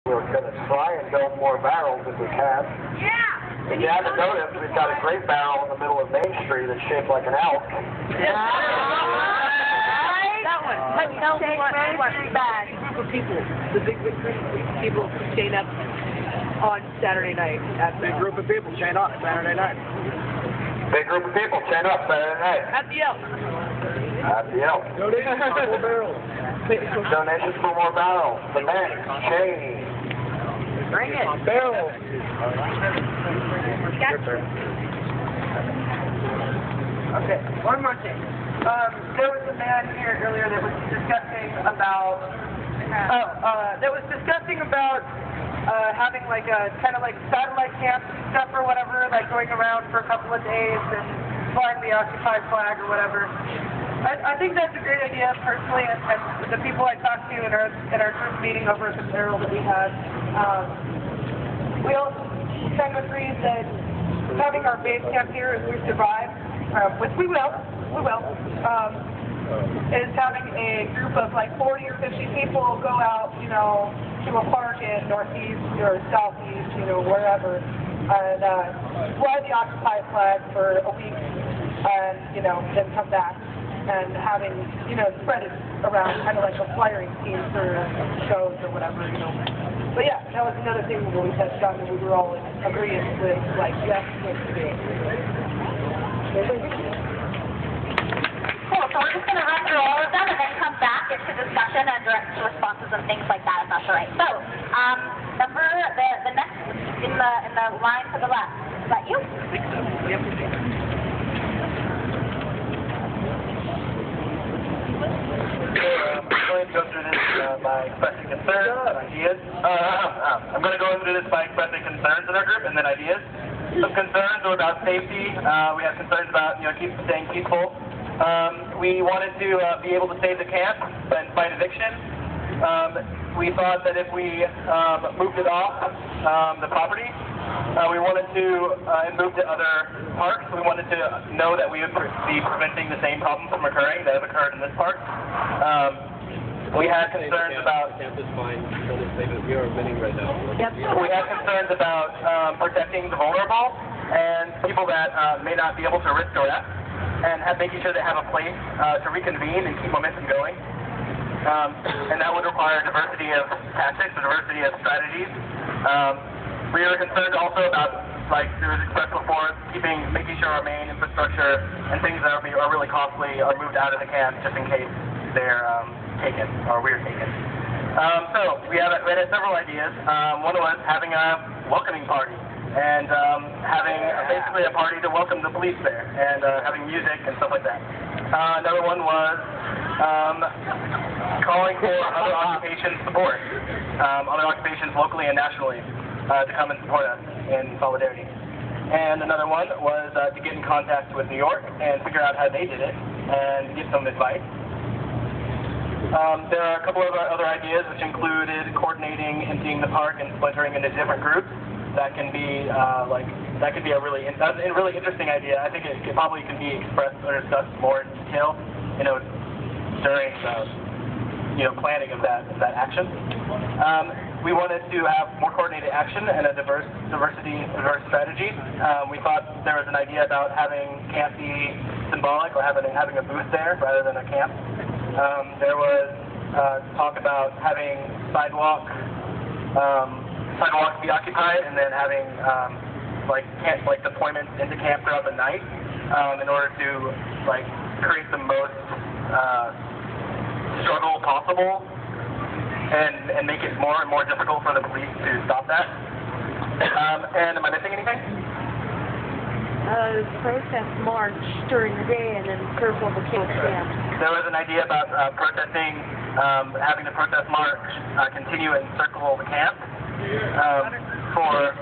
We're going to try and build more barrels if we can. Yeah! If you haven't noticed, we've got a great barrel in the middle of Main Street that's shaped like an elk. Yeah. That one. No, what bad. A group of people, the big group of people chain up on Saturday night. Big group of people chain up Saturday night. Big group of people chain up Saturday night. At the elk. At the elk. Donations for more barrels. Donations for more barrels. The bank. Chain. Bring it. Barrels. Okay, one more thing. There was a man here earlier that was discussing about having like a kind of like satellite camps and stuff or whatever, like going around for a couple of days and flying the occupied flag or whatever. I think that's a great idea personally, and the people I talked to in our group meeting over at the barrel that we had, we all kind of agreed that having our base camp here if we survive, which we will, is having a group of like 40 or 50 people go out, to a park in northeast or southeast, wherever, and fly the occupied flag for a week, and then come back and having spread it around, kind of like a flyering team for shows or whatever, But yeah, that was another thing that we touched on, and we were all in agreement with, like, yes, let's do it. Cool, so we're just going to run through all of them and then come back into discussion and direct responses and things like that, if that's all right. So, the next in the line to the left, is that you? I'm going to go through this by expressing concerns and ideas. I'm going to go through this by expressing concerns in our group and then ideas. Some concerns are about safety. We have concerns about staying peaceful. We wanted to be able to save the camp and fight eviction. We thought that if we moved it off the property, we wanted to and moved to other parks. We wanted to know that we would be preventing the same problems from occurring that have occurred in this park. We had concerns about. The camp is fine. We are winning right now. We had concerns about protecting the vulnerable and people that may not be able to risk arrest, and making sure they have a place to reconvene and keep momentum going. And that would require a diversity of tactics, a diversity of strategies. We were concerned also about, like it was expressed before, making sure our main infrastructure and things that are really costly are moved out of the camp just in case they're taken or we're taken. So we had several ideas. One was having a welcoming party and having basically a party to welcome the police there and having music and stuff like that. Another one was calling for other occupation support, other occupations locally and nationally to come and support us in solidarity. And another one was to get in contact with New York and figure out how they did it and get some advice. There are a couple of other ideas which included coordinating, emptying the park and splintering into different groups. That can be a really interesting idea. I think it probably can be expressed or discussed more in detail, during the planning of that action. We wanted to have more coordinated action and a diverse strategy. We thought there was an idea about having camp be symbolic or having a booth there rather than a camp. There was talk about having sidewalks be occupied and then having deployments into camp throughout the night in order to create the most struggle possible and make it more and more difficult for the police to stop that. And am I missing anything? Protest march during the day and then circle the camp. There was an idea about protesting, having the protest march continue and circle the camp for,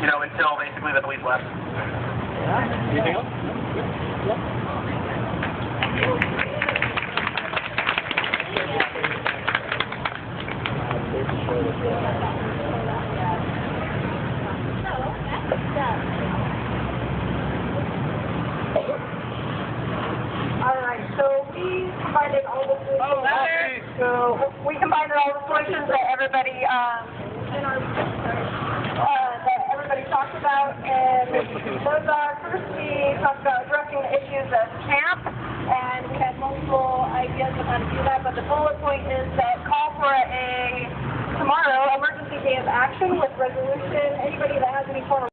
until basically the police left. Anything else? Alright, so we combined all the solutions. Oh, hey! So we combined all the solutions that everybody that everybody talked about, and those are, first we talked about addressing the issues of camp, and we had multiple ideas of how to do that, but the bullet point is that call for tomorrow, emergency day of action with resolution. Anybody that has any form of